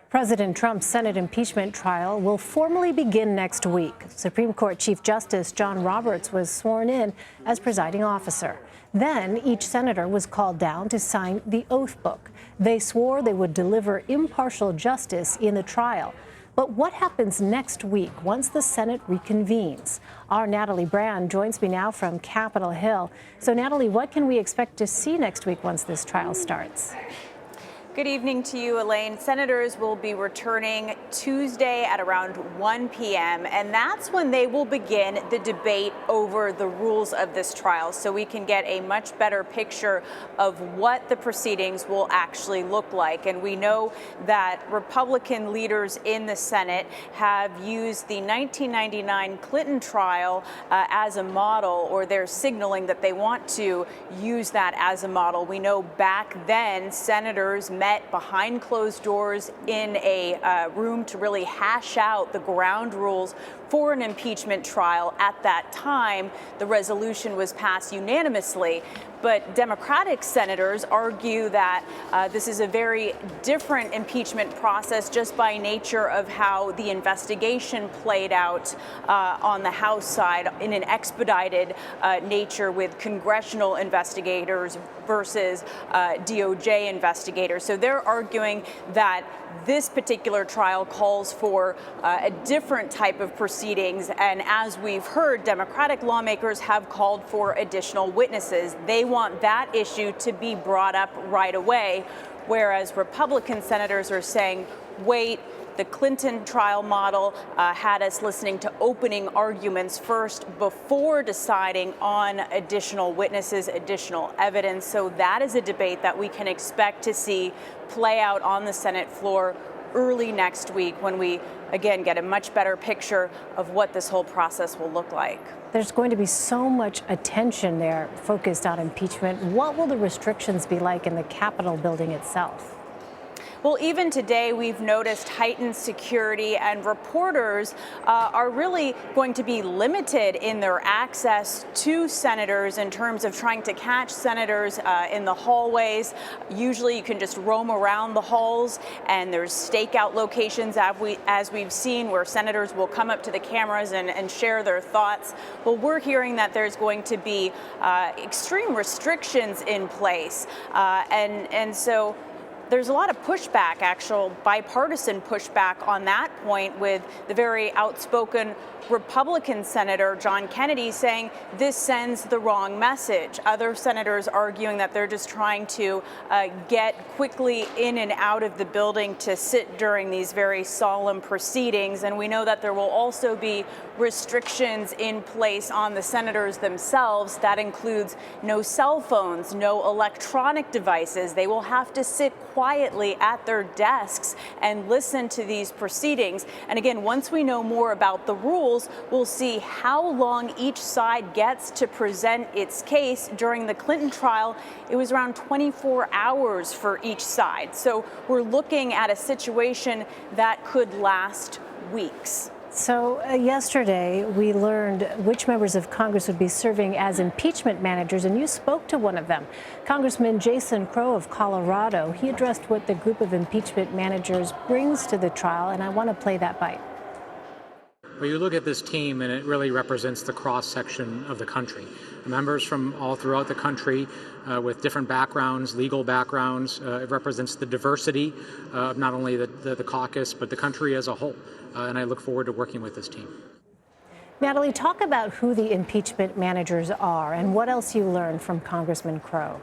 President Trump's Senate impeachment trial will formally begin next week. Supreme Court Chief Justice John Roberts was sworn in as presiding officer. Then each senator was called down to sign the oath book. They swore they would deliver impartial justice in the trial. But what happens next week once the Senate reconvenes? Our Natalie Brand joins me now from Capitol Hill. So, Natalie, what can we expect to see next week once this trial starts? Good evening to you, Elaine. Senators will be returning Tuesday at around 1 p.m., and that's when they will begin the debate over the rules of this trial, so we can get a much better picture of what the proceedings will actually look like. And we know that Republican leaders in the Senate have used the 1999 Clinton trial as a model, or they're signaling that they want to use that as a model. We know back then senators met behind closed doors in a room to really hash out the ground rules for an impeachment trial. At that time, the resolution was passed unanimously. But Democratic senators argue that this is a very different impeachment process just by nature of how the investigation played out on the House side in an expedited nature with congressional investigators versus DOJ investigators. So they're arguing that this particular trial calls for a different type of proceedings. And as we've heard, Democratic lawmakers have called for additional witnesses. They want that issue to be brought up right away, whereas Republican senators are saying, wait, the Clinton trial model had us listening to opening arguments first before deciding on additional witnesses, additional evidence. So that is a debate that we can expect to see play out on the Senate floor early next week, when we again get a much better picture of what this whole process will look like. There's going to be so much attention there focused on impeachment. What will the restrictions be like in the Capitol building itself? Well, even today, we've noticed heightened security, and reporters are really going to be limited in their access to senators in terms of trying to catch senators in the hallways. Usually you can just roam around the halls, and there's stakeout locations, as we've seen, where senators will come up to the cameras and share their thoughts. Well, we're hearing that there's going to be extreme restrictions in place, and so there's a lot of pushback, actual bipartisan pushback on that point, with the very outspoken Republican Senator John Kennedy saying this sends the wrong message. Other senators arguing that they're just trying to get quickly in and out of the building to sit during these very solemn proceedings. And we know that there will also be restrictions in place on the senators themselves. That includes no cell phones, no electronic devices. They will have to sit quietly at their desks and listen to these proceedings. And again, once we know more about the rules, we'll see how long each side gets to present its case. During the Clinton trial, it was around 24 hours for each side. So we're looking at a situation that could last weeks. So yesterday, we learned which members of Congress would be serving as impeachment managers, and you spoke to one of them, Congressman Jason Crow of Colorado. He addressed what the group of impeachment managers brings to the trial, and I want to play that bite. Well, you look at this team, and it really represents the cross-section of the country. Members from all throughout the country with different backgrounds, legal backgrounds. It represents the diversity of not only the caucus, but the country as a whole. And I look forward to working with this team. Natalie, talk about who the impeachment managers are and what else you learned from Congressman Crow.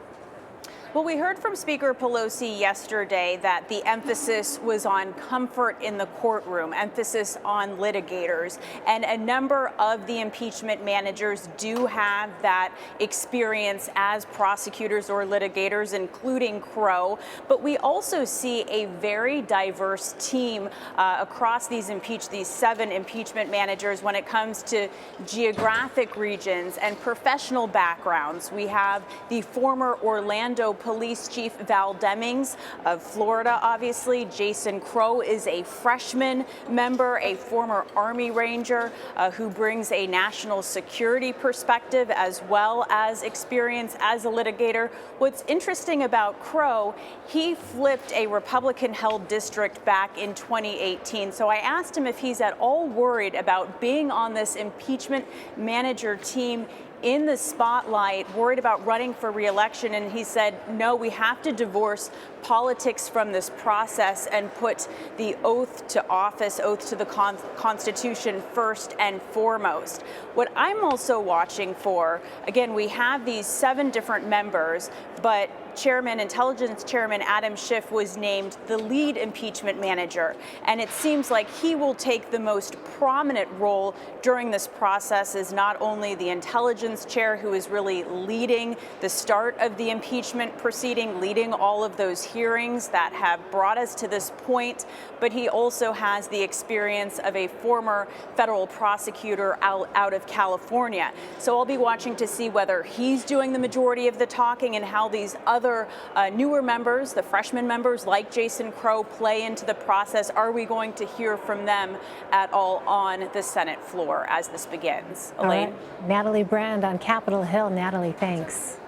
Well, we heard from Speaker Pelosi yesterday that the emphasis was on comfort in the courtroom, emphasis on litigators, and a number of the impeachment managers do have that experience as prosecutors or litigators, including Crow. But we also see a very diverse team across these 7 impeachment managers when it comes to geographic regions and professional backgrounds. We have the former Orlando Police Chief Val Demings of Florida, obviously. Jason Crow is a freshman member, a former Army Ranger who brings a national security perspective as well as experience as a litigator. What's interesting about Crow, he flipped a Republican-held district back in 2018. So I asked him if he's at all worried about being on this impeachment manager team in the spotlight, worried about running for re-election, and he said, no, we have to divorce politics from this process and put the oath to office, oath to the Constitution first and foremost. What I'm also watching for, again, we have these 7 different members, but Intelligence Chairman Adam Schiff was named the lead impeachment manager, and it seems like he will take the most prominent role during this process as not only the intelligence chair who is really leading the start of the impeachment proceeding, leading all of those hearings that have brought us to this point, but he also has the experience of a former federal prosecutor out of California. So I'll be watching to see whether he's doing the majority of the talking and how these other newer members, the freshman members like Jason Crow, play into the process. Are we going to hear from them at all on the Senate floor as this begins? Elaine? All right. Natalie Brand on Capitol Hill. Natalie, thanks.